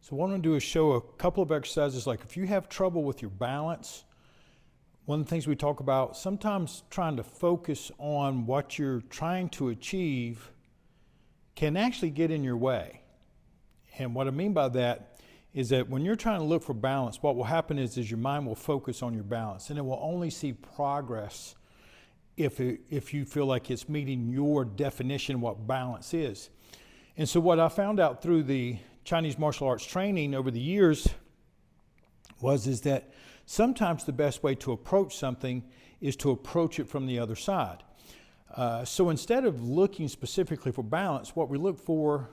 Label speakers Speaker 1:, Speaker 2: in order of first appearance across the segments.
Speaker 1: So what I'm going to do is show a couple of exercises. Like if you have trouble with your balance, one of the things we talk about, sometimes trying to focus on what you're trying to achieve can actually get in your way. And what I mean by that is that when you're trying to look for balance, what will happen is your mind will focus on your balance, and it will only see progress if you feel like it's meeting your definition of what balance is. And so what I found out through the Chinese martial arts training over the years is that sometimes the best way to approach something is to approach it from the other side. So instead of looking specifically for balance, what we look for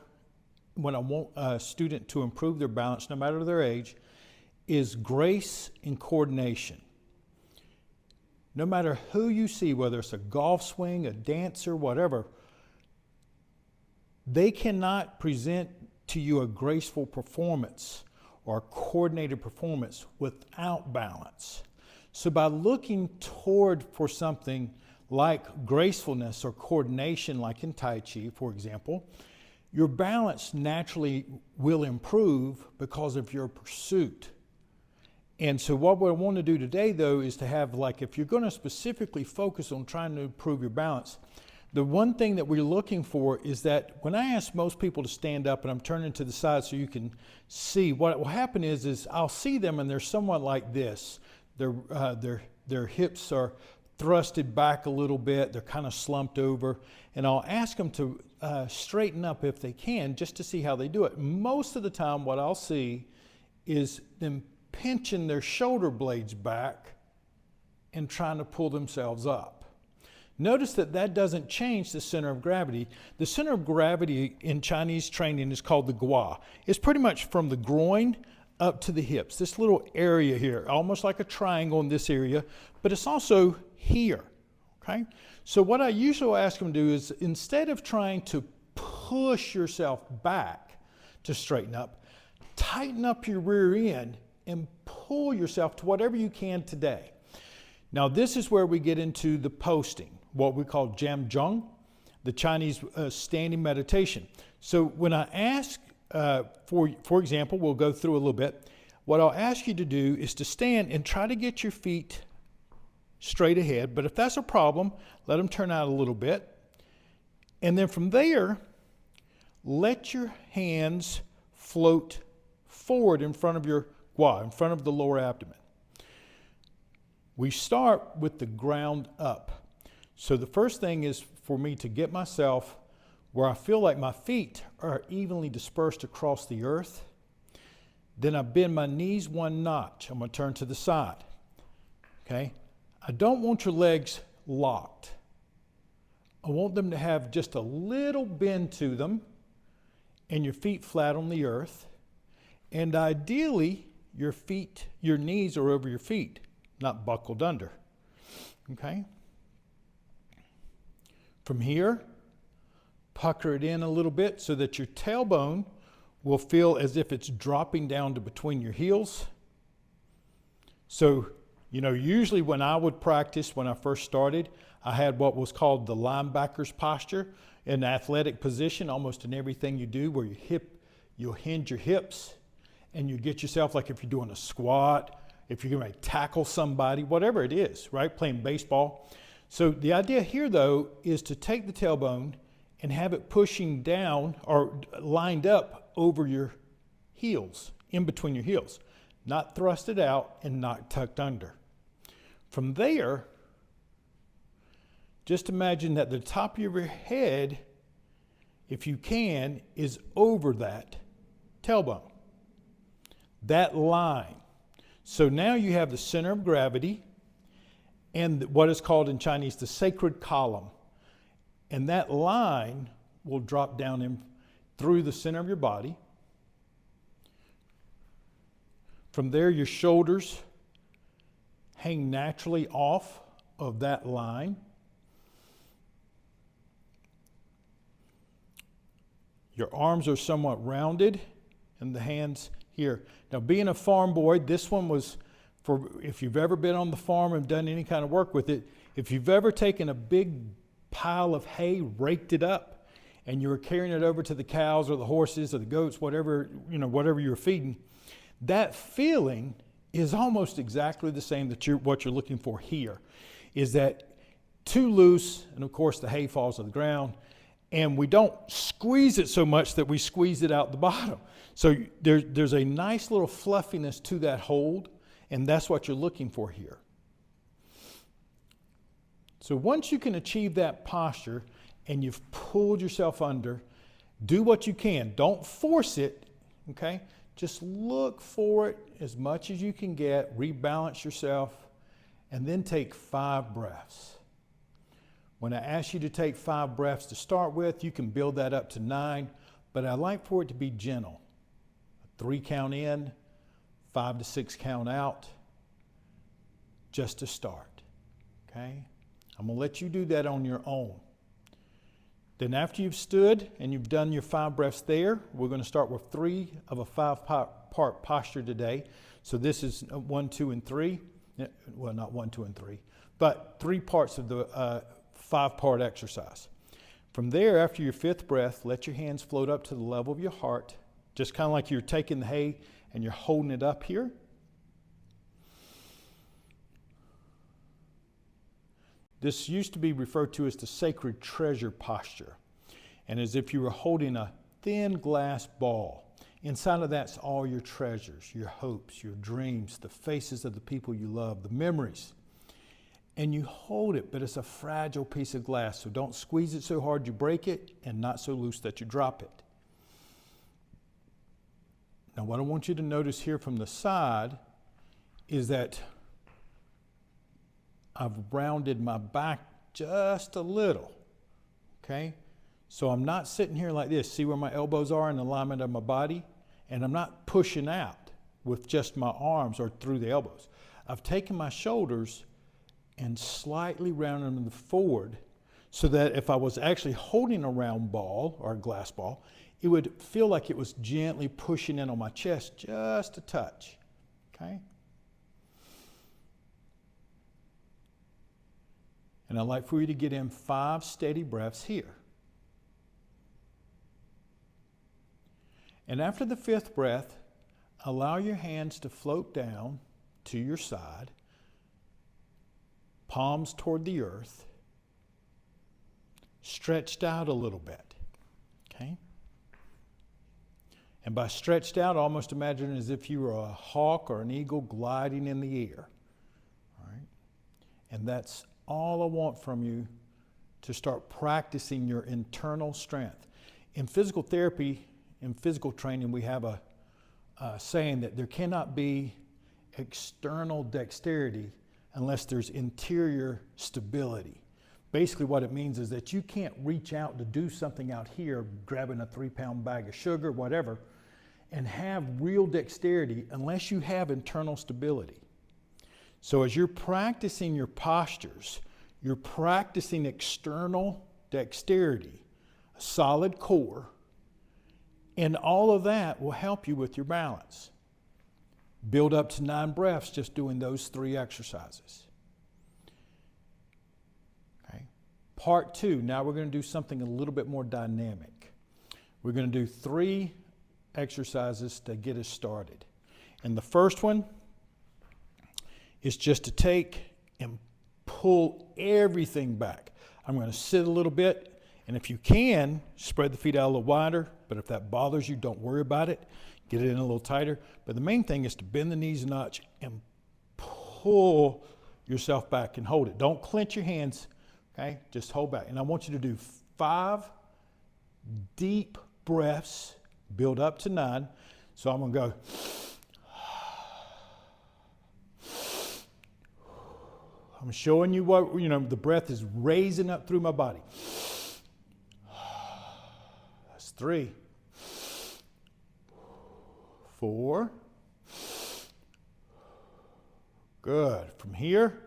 Speaker 1: when I want a student to improve their balance, no matter their age, is grace and coordination. No matter who you see, whether it's a golf swing, a dancer, whatever, they cannot present to you a graceful performance or a coordinated performance without balance. So by looking toward for something like gracefulness or coordination, like in Tai Chi, for example, your balance naturally will improve because of your pursuit. And so what I want to do today, though, is to have, like, if you're going to specifically focus on trying to improve your balance, the one thing that we're looking for is that when I ask most people to stand up, and I'm turning to the side so you can see, what will happen is I'll see them and they're somewhat like this. Their hips are thrusted back a little bit, they're kind of slumped over, and I'll ask them to straighten up if they can, just to see how they do it. Most of the time what I'll see is them pinching their shoulder blades back and trying to pull themselves up. Notice that that doesn't change the center of gravity. The center of gravity in Chinese training is called the gua. It's pretty much from the groin up to the hips, this little area here, almost like a triangle in this area, but it's also here, okay? So what I usually ask them to do is, instead of trying to push yourself back to straighten up, tighten up your rear end and pull yourself to whatever you can today. Now this is where we get into the posting, what we call Jianzhong, the Chinese standing meditation. So when I ask, for example, we'll go through a little bit, what I'll ask you to do is to stand and try to get your feet straight ahead, but if that's a problem, let them turn out a little bit. And then from there, let your hands float forward in front of your gua, in front of the lower abdomen. We start with the ground up. So the first thing is for me to get myself where I feel like my feet are evenly dispersed across the earth. Then I bend my knees one notch. I'm going to turn to the side. Okay? I don't want your legs locked. I want them to have just a little bend to them and your feet flat on the earth. And ideally, your knees are over your feet, not buckled under. Okay? From here, pucker it in a little bit so that your tailbone will feel as if it's dropping down to between your heels. So, usually when I would practice, when I first started, I had what was called the linebacker's posture, an athletic position almost in everything you do, where you'll hinge your hips and you get yourself, like if you're doing a squat, if you're going to tackle somebody, whatever it is, right? Playing baseball. So the idea here, though, is to take the tailbone and have it pushing down or lined up over your heels, in between your heels, not thrusted out and not tucked under. From there, just imagine that the top of your head, if you can, is over that tailbone, that line. So now you have the center of gravity and what is called in Chinese the sacred column. And that line will drop down in through the center of your body. From there, your shoulders hang naturally off of that line. Your arms are somewhat rounded and the hands here. Now, being a farm boy, this one was for if you've ever been on the farm and done any kind of work with it, if you've ever taken a big pile of hay, raked it up, and you were carrying it over to the cows or the horses or the goats, whatever you're feeding, that feeling is almost exactly the same that what you're looking for here, is that too loose, and of course the hay falls to the ground, and we don't squeeze it so much that we squeeze it out the bottom. So there's a nice little fluffiness to that hold, and that's what you're looking for here. So once you can achieve that posture and you've pulled yourself under, do what you can. Don't force it, okay? Just look for it as much as you can get, rebalance yourself, and then take 5 breaths. When I ask you to take 5 breaths to start with, you can build that up to 9, but I like for it to be gentle. 3 count in, 5 to 6 count out, just to start, okay? I'm gonna let you do that on your own. Then after you've stood and you've done your 5 breaths there, we're gonna start with 3 of a 5-part posture today. So this is 1, 2, and 3. Well, not 1, 2, and 3, but 3 parts of the 5-part exercise. From there, after your 5th breath, let your hands float up to the level of your heart, just kind of like you're taking the hay and you're holding it up here. This used to be referred to as the sacred treasure posture, and as if you were holding a thin glass ball. Inside of that's all your treasures, your hopes, your dreams, the faces of the people you love, the memories. And you hold it, but it's a fragile piece of glass, so don't squeeze it so hard you break it, and not so loose that you drop it. Now what I want you to notice here from the side is that I've rounded my back just a little, okay? So I'm not sitting here like this. See where my elbows are in alignment of my body? And I'm not pushing out with just my arms or through the elbows. I've taken my shoulders and slightly rounded them forward so that if I was actually holding a round ball or a glass ball, it would feel like it was gently pushing in on my chest just a touch, okay? And I'd like for you to get in 5 steady breaths here. And after the 5th breath, allow your hands to float down to your side, palms toward the earth, stretched out a little bit, okay? And by stretched out, almost imagine as if you were a hawk or an eagle gliding in the air, all right? And that's all I want from you to start practicing your internal strength. In physical therapy, in physical training, we have a saying that there cannot be external dexterity unless there's interior stability. Basically what it means is that you can't reach out to do something out here, grabbing a 3-pound bag of sugar, whatever, and have real dexterity unless you have internal stability. So as you're practicing your postures, you're practicing external dexterity, a solid core, and all of that will help you with your balance. Build up to 9 breaths just doing those 3 exercises. Okay. Part 2, now we're going to do something a little bit more dynamic. We're going to do 3 exercises to get us started. And the first one is just to take and pull everything back. I'm going to sit a little bit, and if you can, spread the feet out a little wider, but if that bothers you, don't worry about it. Get it in a little tighter. But the main thing is to bend the knees a notch and pull yourself back and hold it. Don't clench your hands, okay? Just hold back. And I want you to do 5 deep breaths, build up to 9. So I'm going to go. I'm showing you what, the breath is raising up through my body. That's 3. 4. Good. From here,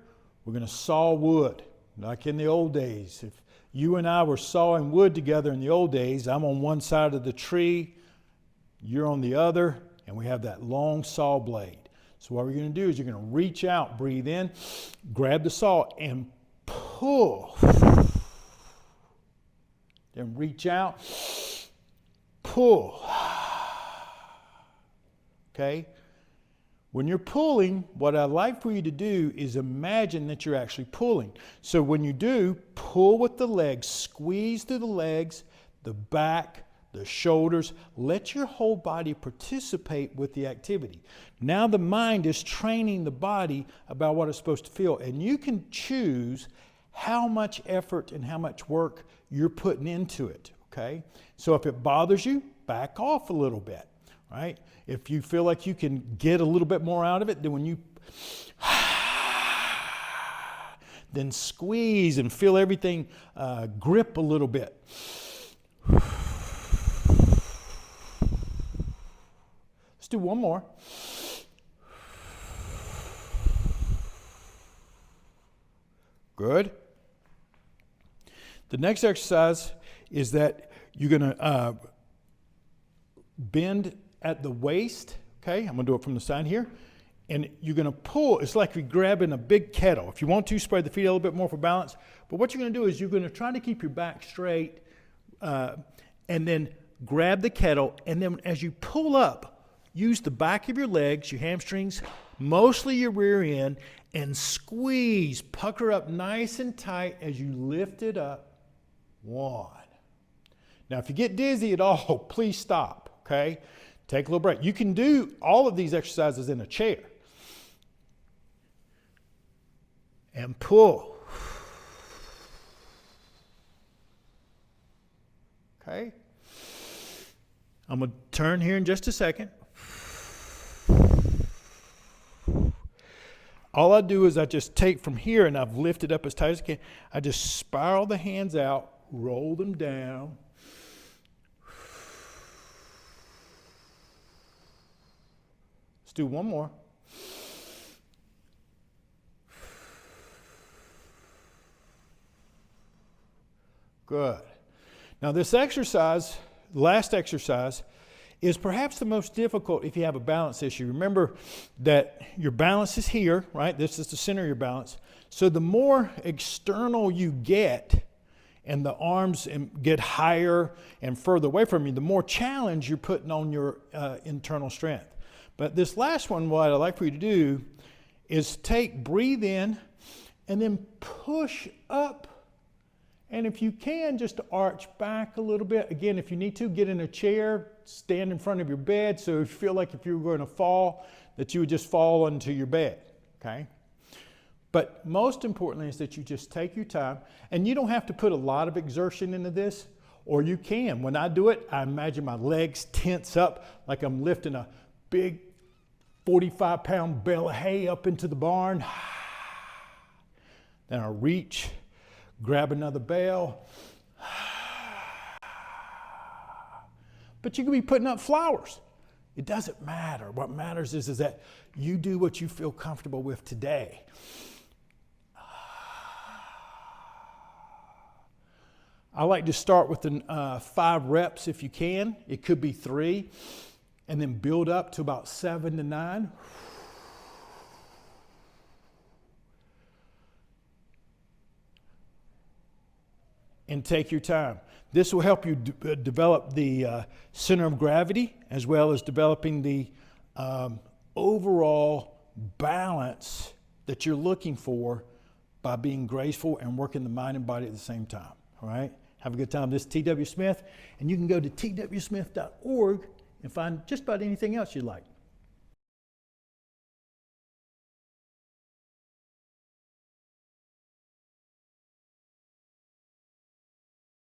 Speaker 1: we're going to saw wood, like in the old days. If you and I were sawing wood together in the old days, I'm on one side of the tree, you're on the other, and we have that long saw blade. So what we're going to do is you're going to reach out, breathe in, grab the saw, and pull. Then reach out, pull. Okay? When you're pulling, what I'd like for you to do is imagine that you're actually pulling. So when you do, pull with the legs, squeeze through the legs, the back, the shoulders. Let your whole body participate with the activity. Now the mind is training the body about what it's supposed to feel, and you can choose how much effort and how much work you're putting into it, okay? So if it bothers you, back off a little bit, right? If you feel like you can get a little bit more out of it, then when you then squeeze and feel everything grip a little bit. Let's do one more. Good. The next exercise is that you're going to bend at the waist. Okay, I'm going to do it from the side here. And you're going to pull. It's like you're grabbing a big kettle. If you want to, spread the feet a little bit more for balance. But what you're going to do is you're going to try to keep your back straight and then grab the kettle. And then as you pull up, use the back of your legs, your hamstrings, mostly your rear end, and squeeze. Pucker up nice and tight as you lift it up. One. Now, if you get dizzy at all, please stop, okay? Take a little break. You can do all of these exercises in a chair. And pull. Okay? I'm going to turn here in just a second. All I do is I just take from here, and I've lifted up as tight as I can. I just spiral the hands out, roll them down. Let's do one more. Good. Now this exercise, last exercise, is perhaps the most difficult if you have a balance issue. Remember that your balance is here, right? This is the center of your balance. So the more external you get and the arms get higher and further away from you, the more challenge you're putting on your internal strength. But this last one, what I'd like for you to do is breathe in and then push up. And if you can, just arch back a little bit. Again, if you need to, get in a chair, stand in front of your bed. So if you feel like if you were going to fall, that you would just fall into your bed, okay? But most importantly is that you just take your time. And you don't have to put a lot of exertion into this, or you can. When I do it, I imagine my legs tense up like I'm lifting a big 45-pound bale of hay up into the barn. Then I reach, grab another bale. But you could be putting up flowers. It doesn't matter. What matters is that you do what you feel comfortable with today. I like to start with 5 reps if you can. It could be 3. And then build up to about 7 to 9. And take your time. This will help you develop the center of gravity, as well as developing the overall balance that you're looking for by being graceful and working the mind and body at the same time. All right? Have a good time. This is T.W. Smith, and you can go to twsmith.org and find just about anything else you like.